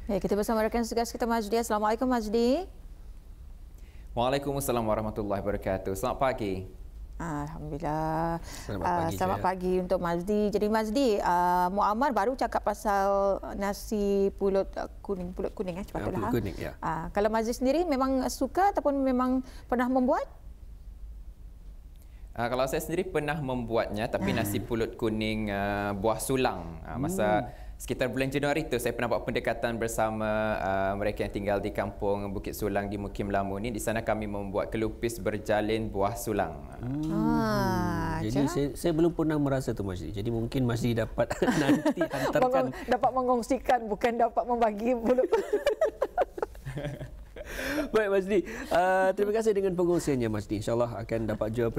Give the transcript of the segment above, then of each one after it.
Ya, kita bersama rakan tugas kita Majdi. Assalamualaikum Majdi. Waalaikumsalam warahmatullahi wabarakatuh. Selamat pagi. Alhamdulillah. Selamat pagi untuk Majdi. Jadi Majdi, Muammar baru cakap pasal nasi pulut kuning sepatutnya. Pulut kuning, ya. Kalau Majdi sendiri memang suka ataupun memang pernah membuat? Kalau saya sendiri pernah membuatnya, tapi nasi pulut kuning buah sulang. Masa sekitar bulan Januari itu saya pernah buat pendekatan bersama mereka yang tinggal di kampung Bukit Sulang di Mukim Lamu ni. Di sana kami membuat kelupis berjalin buah sulang. Jadi saya belum pernah merasa tu Masdi. Jadi mungkin Masdi dapat nanti hantarkan. Dapat mengongsikan, bukan dapat membagi pulut. Baik Masdi, terima kasih dengan pengongsiannya Masdi. InsyaAllah akan dapat juga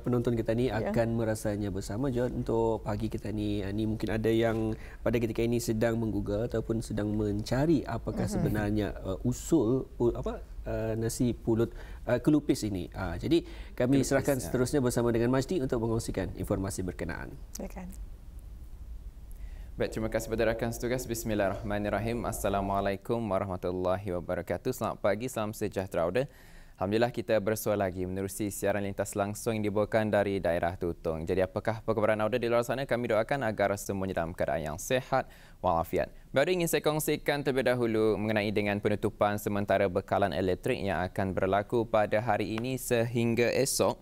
penonton kita ni akan merasanya bersama juga untuk pagi kita ni. Ni mungkin ada yang pada ketika ini sedang menggoogle ataupun sedang mencari apakah sebenarnya usul nasi pulut kelupis ini. Jadi kami serahkan seterusnya bersama dengan Masdi untuk mengongsikan informasi berkenaan. Baik, terima kasih kepada rakan setugas. Bismillahirrahmanirrahim. Assalamualaikum warahmatullahi wabarakatuh. Selamat pagi, salam sejahtera. Alhamdulillah kita bersua lagi menerusi siaran lintas langsung yang dibawakan dari daerah Tutong. Jadi apakah perkabaran Auda di luar sana? Kami doakan agar semuanya dalam keadaan yang sehat walafiat. Baru ingin saya kongsikan terlebih dahulu mengenai dengan penutupan sementara bekalan elektrik yang akan berlaku pada hari ini sehingga esok.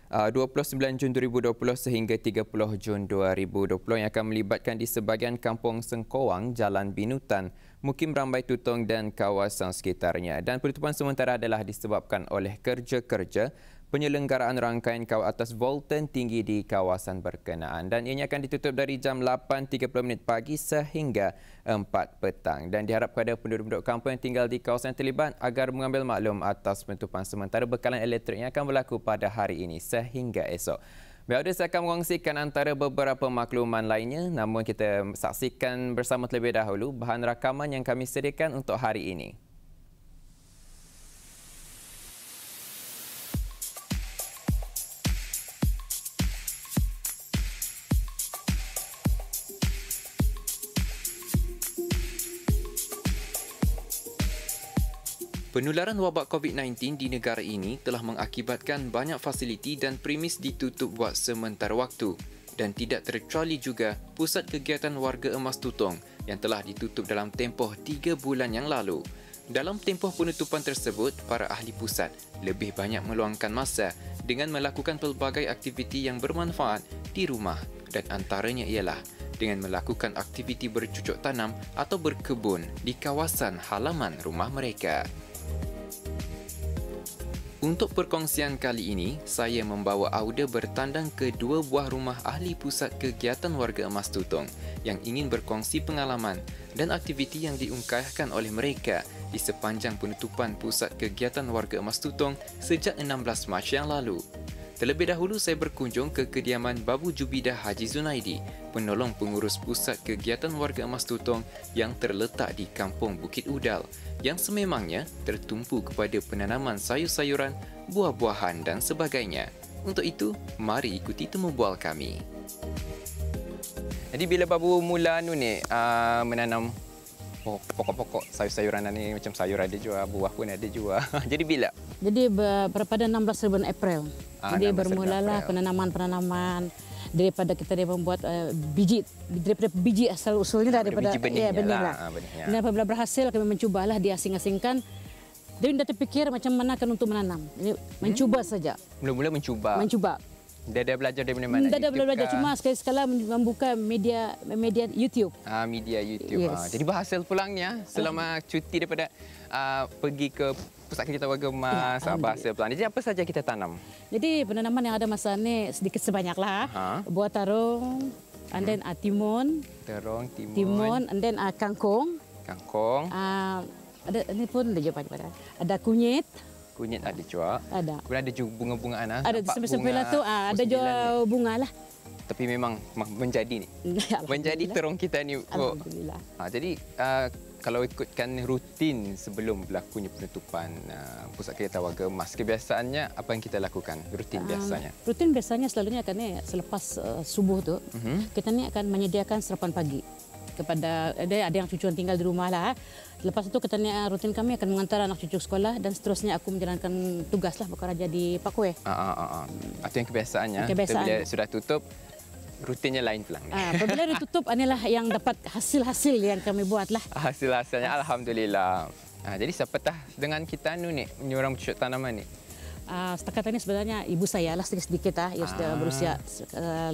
29 Jun 2020 sehingga 30 Jun 2020 yang akan melibatkan di sebahagian kampung Sengkowang, Jalan Binutan, Mukim Rambai Tutong dan kawasan sekitarnya. Dan penutupan sementara adalah disebabkan oleh kerja-kerja penyelenggaraan rangkaian kawat atas voltan tinggi di kawasan berkenaan. Dan ianya akan ditutup dari jam 8.30 pagi sehingga 4 petang. Dan diharap kepada penduduk-penduduk kampung yang tinggal di kawasan terlibat agar mengambil maklum atas penutupan sementara bekalan elektrik yang akan berlaku pada hari ini sehingga esok. Baik, saya akan mengongsikan antara beberapa makluman lainnya, namun kita saksikan bersama terlebih dahulu bahan rakaman yang kami sediakan untuk hari ini. Penularan wabak COVID-19 di negara ini telah mengakibatkan banyak fasiliti dan premis ditutup buat sementara waktu dan tidak terkecuali juga pusat kegiatan warga emas Tutong yang telah ditutup dalam tempoh 3 bulan yang lalu. Dalam tempoh penutupan tersebut, para ahli pusat lebih banyak meluangkan masa dengan melakukan pelbagai aktiviti yang bermanfaat di rumah dan antaranya ialah dengan melakukan aktiviti bercucuk tanam atau berkebun di kawasan halaman rumah mereka. Untuk perkongsian kali ini, saya membawa Auda bertandang ke 2 buah rumah ahli pusat kegiatan warga emas Tutong yang ingin berkongsi pengalaman dan aktiviti yang diungkapkan oleh mereka di sepanjang penutupan pusat kegiatan warga emas Tutong sejak 16 Mac yang lalu. Terlebih dahulu saya berkunjung ke kediaman Babu Jubidah Haji Zunaidi, penolong pengurus pusat kegiatan warga emas Tutong yang terletak di Kampung Bukit Udal, yang sememangnya tertumpu kepada penanaman sayur-sayuran, buah-buahan dan sebagainya. Untuk itu, mari ikuti temu bual kami. Jadi bila Babu mula menanam pokok-pokok sayur-sayuran ni, macam sayur ada jual, buah pun ada jual. Jadi bila? Jadi pada 16 April. Jadi bermulalah penanaman-penanaman daripada kita membuat biji, daripada biji asal usulnya daripada benih lah. Dan apabila berhasil kami mencubalah diasing-asingkan. Dan dah terfikir macam mana akan untuk menanam. Jadi mencuba saja. Mula-mula mencuba. Dah belajar dari mana-mana? Dah belajar, cuma sekali-sekala membuka media YouTube. Media YouTube. Yes. Jadi berhasil pulangnya selama cuti daripada pergi ke pusat kegiatan warga emas, berhasil pulang. Jadi apa saja kita tanam? Jadi penanaman yang ada masa ni sedikit sebanyaklah. Buah tarung, and then timun. Timun, and then kangkung. Ada ini pun ada juga banyak. Ada kunyit. Kunyit ada juga. Ada. Kemudian ada juga bunga-bungaan. Ada sampai lah tu ada juga bunga lah. Tapi memang menjadi ni. Menjadi terung kita ni. Alhamdulillah. Jadi kalau ikutkan rutin sebelum berlakunya penutupan pusat kegiatan warga emas, kebiasaannya apa yang kita lakukan rutin biasanya? Rutin biasanya selalunya akan selepas subuh tu, kita ni akan menyediakan sarapan pagi. kepada ada yang cucu yang tinggal di rumah lah. Lepas itu ketentuan rutin kami akan mengantar anak cucu sekolah dan seterusnya aku menjalankan tugas lah bekerja di Pak Kueh. Itu yang kebiasaannya. Bila sudah tutup, rutinnya lain pula. Apabila ditutup, inilah yang dapat hasil-hasil yang kami buat lah. Hasil-hasilnya alhamdulillah. Jadi siapa tah dengan kita ni orang bercucuk tanaman ni? Setakat ini sebenarnya ibu saya lah sedikit-sedikit ia sudah berusia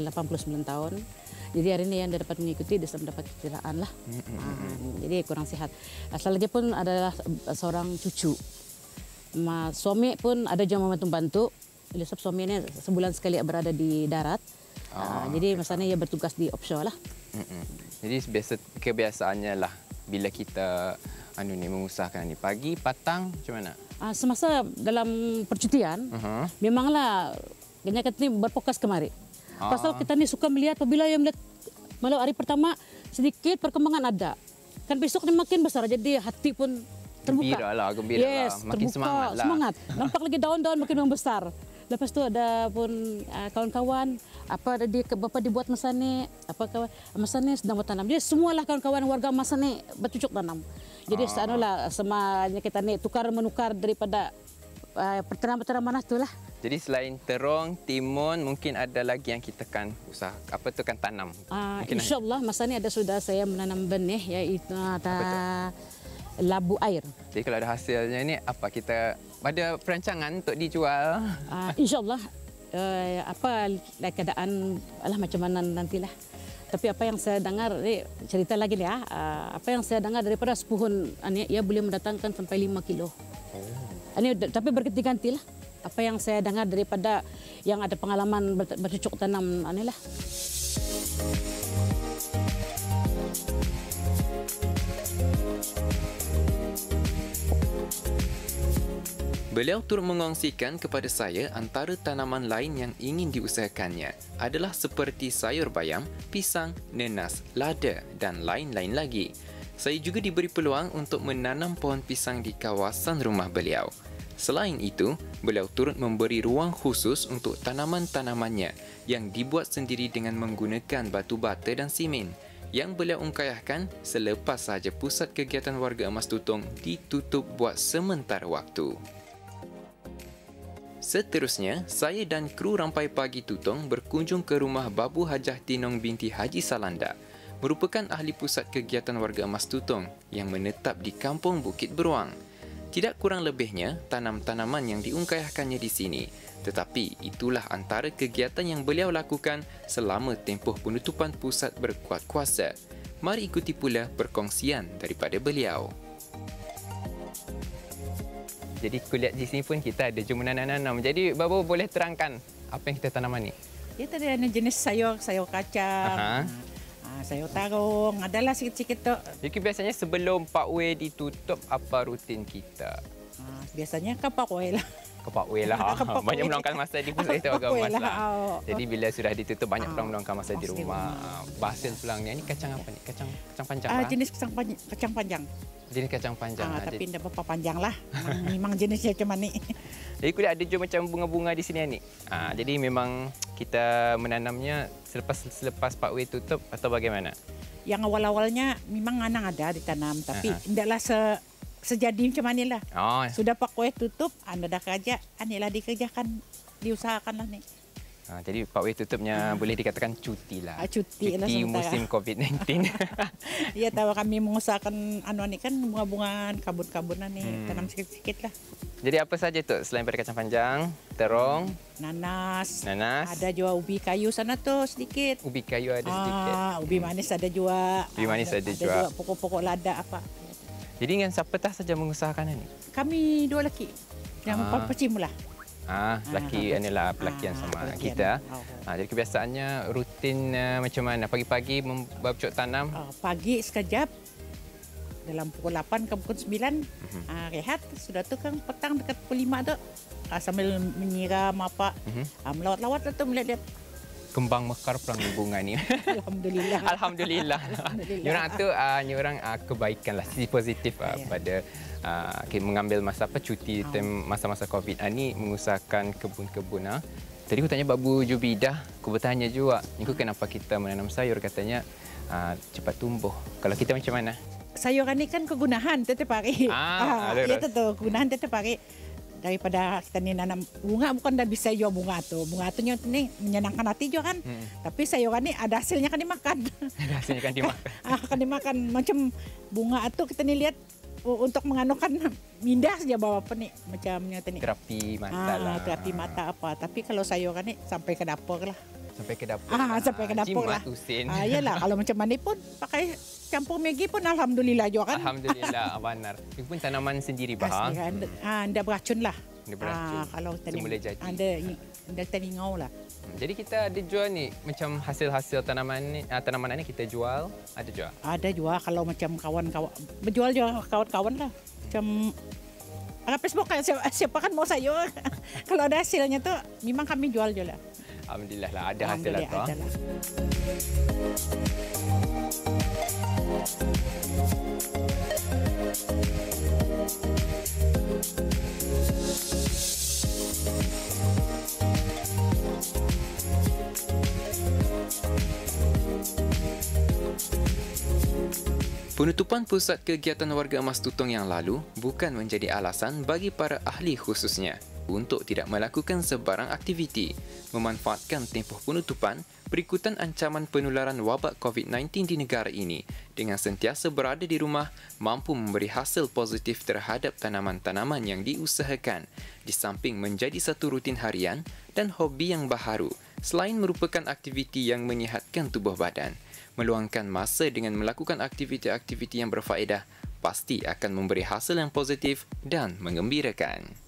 89 tahun. Jadi hari ini yang dia dapat mengikuti, dia sudah mendapat kecederaan lah. Jadi kurang sihat. Asal lagi pun adalah seorang cucu. Suami pun ada yang membantu. Sebab suami ini sebulan sekali berada di darat. Jadi masanya ia bertugas di offshore lah. Jadi kebiasaannya lah bila kita mengusahakan ni pagi, petang, macam mana? Semasa dalam percutian, memanglah kebanyakan ini berfokus kemari. Pasal kita ni suka melihat apabila yang melihat malam hari pertama sedikit perkembangan ada. Kan besok ni makin besar jadi hati pun terbuka. Gembira lah. Makin terbuka, semangat. Nampak lagi daun-daun makin membesar. Lepas tu ada pun kawan-kawan bapa dibuat masane, masane sedang bertanam. Jadi semualah kawan-kawan warga masane bercucuk tanam. Jadi semuanya kita ni tukar menukar daripada pertanaman itulah. Jadi selain terong, timun, mungkin ada lagi yang kita kan usaha kan tanam. InsyaAllah masa ni sudah saya menanam benih iaitu labu air. Jadi kalau ada hasilnya ni apa kita ada perancangan untuk dijual? InsyaAllah keadaan macam mana nantilah. Tapi apa yang saya dengar cerita lagi ni apa yang saya dengar daripada sepuhun ia boleh mendatangkan sampai 5 kilo. Tapi berganti-ganti lah. Apa yang saya dengar daripada yang ada pengalaman bercucuk tanam anilah. Beliau turut mengongsikan kepada saya antara tanaman lain yang ingin diusahakannya adalah seperti sayur bayam, pisang, nenas, lada dan lain-lain lagi. Saya juga diberi peluang untuk menanam pohon pisang di kawasan rumah beliau. Selain itu, beliau turut memberi ruang khusus untuk tanaman-tanamannya yang dibuat sendiri dengan menggunakan batu bata dan simen yang beliau ungkayahkan selepas sahaja pusat kegiatan warga Emas Tutong ditutup buat sementara waktu. Seterusnya, saya dan kru Rampai Pagi Tutong berkunjung ke rumah Babu Hajah Tinong binti Haji Salanda, merupakan ahli pusat kegiatan warga Emas Tutong yang menetap di Kampung Bukit Beruang. Tidak kurang lebihnya tanam-tanaman yang diungkayahkannya di sini, tetapi itulah antara kegiatan yang beliau lakukan selama tempoh penutupan pusat berkuat kuasa. Mari ikuti pula perkongsian daripada beliau. Jadi kulihat di sini pun kita ada jumlah nanam. Jadi Babu boleh terangkan apa yang kita tanaman ni? Dia tadi ada jenis sayur kacang. Sayur tarung, adalah sikit-sikit tu. Jadi biasanya sebelum Pak Wei ditutup, apa rutin kita? Biasanya ke Pak Wei lah. Ke Pak Wei lah. Banyak meluangkan masa di pusat itu agak emas lah. Jadi bila sudah ditutup, banyak orang meluangkan masa di rumah. Bahasil pulangnya, ini kacang apa ni? Kacang panjang lah? Jenis kacang panjang. Jenis kacang panjang. Tapi tidak berapa panjang lah. Memang jenisnya macam ni. Jadi kulihat ada macam bunga-bunga di sini ni. Jadi memang kita menanamnya selepas Pak Wei tutup atau bagaimana? Yang awal-awalnya memang anang ada ditanam, tapi tidaklah sejadi macam inilah. Sudah Pak Wei tutup, anda dah kerja, anilah dikerjakan, diusahakanlah ni. Jadi Pak Wei tutupnya boleh dikatakan cuti lah. Cuti lah musim COVID-19. Ya tahu kami mengusahakan ni kan bunga-bungaan, kabun-kabunan ni, tanam sikit-sikit lah. Jadi apa saja tu selain pada kacang panjang, terong, nanas. Ada juga ubi kayu sana tu sedikit. Ubi kayu ada sedikit. Ubi manis ada juga. Ubi manis ada juga. Pokok-pokok lada apa. Jadi dengan siapa saja mengusahakan ini? Kami dua lelaki. Yang pecim lah. Lelaki inilah pelaki yang sama kita. Jadi kebiasaannya rutin macam mana? Pagi-pagi bercucuk tanam? Pagi sekejap. Dalam pukul 8 ke pukul 9. Rehat. Sudah tu kan petang dekat pukul 5 tu. Sambil menyiram apa. Melawat-lawat lah tu melihat-lihat. Kembang mekar perang bunga ni. Alhamdulillah. Alhamdulillah. Nyurang tu nyurang kebaikan lah, sisi positif pada mengambil masa cuti masa-masa COVID ni mengusahakan kebun-kebun. Tadi aku tanya Babu Jubidah, aku bertanya juga, ni kenapa kita menanam sayur, katanya cepat tumbuh. Kalau kita macam mana? Sayuran ni kan kegunaan tiap hari. Ya tu kegunaan tiap hari. Daripada kita ni nanam bunga bukan dah bisa jual bunga tu. Bunga tu ni menyenangkan hati juga kan. Tapi sayuran ni ada hasilnya kan dimakan. Ada hasilnya kan dimakan. Kan dimakan macam bunga tu kita ni lihat untuk menganukan mindah saja bawa apa ni macamnya tu ni. Terapi mata lah. Terapi mata apa. Tapi kalau sayuran ni sampai ke dapur lah. Sampai ke dapur. Sampai ke dapur lah. Yalah kalau macam mana pun pakai campur Maggi pun alhamdulillah juga kan. Alhamdulillah benar. Itu pun tanaman sendiri bah. Anda beracun lah. Dia beracun. Kalau semula jadi. Anda teningau lah. Jadi kita ada jual ni macam hasil-hasil tanaman ni kita jual, ada jual. Ada jual kalau macam kawan-kawan berjual juga kawan-kawan lah. Macam Facebook kan siapa kan mau sayur. Kalau ada hasilnya tu memang kami jual je lah. Alhamdulillah lah ada hasil lah tu. Penutupan pusat kegiatan warga Emas Tutong yang lalu bukan menjadi alasan bagi para ahli khususnya untuk tidak melakukan sebarang aktiviti, memanfaatkan tempoh penutupan berikutan ancaman penularan wabak COVID-19 di negara ini dengan sentiasa berada di rumah mampu memberi hasil positif terhadap tanaman-tanaman yang diusahakan di samping menjadi satu rutin harian dan hobi yang baharu selain merupakan aktiviti yang menyihatkan tubuh badan. Meluangkan masa dengan melakukan aktiviti-aktiviti yang berfaedah pasti akan memberi hasil yang positif dan menggembirakan.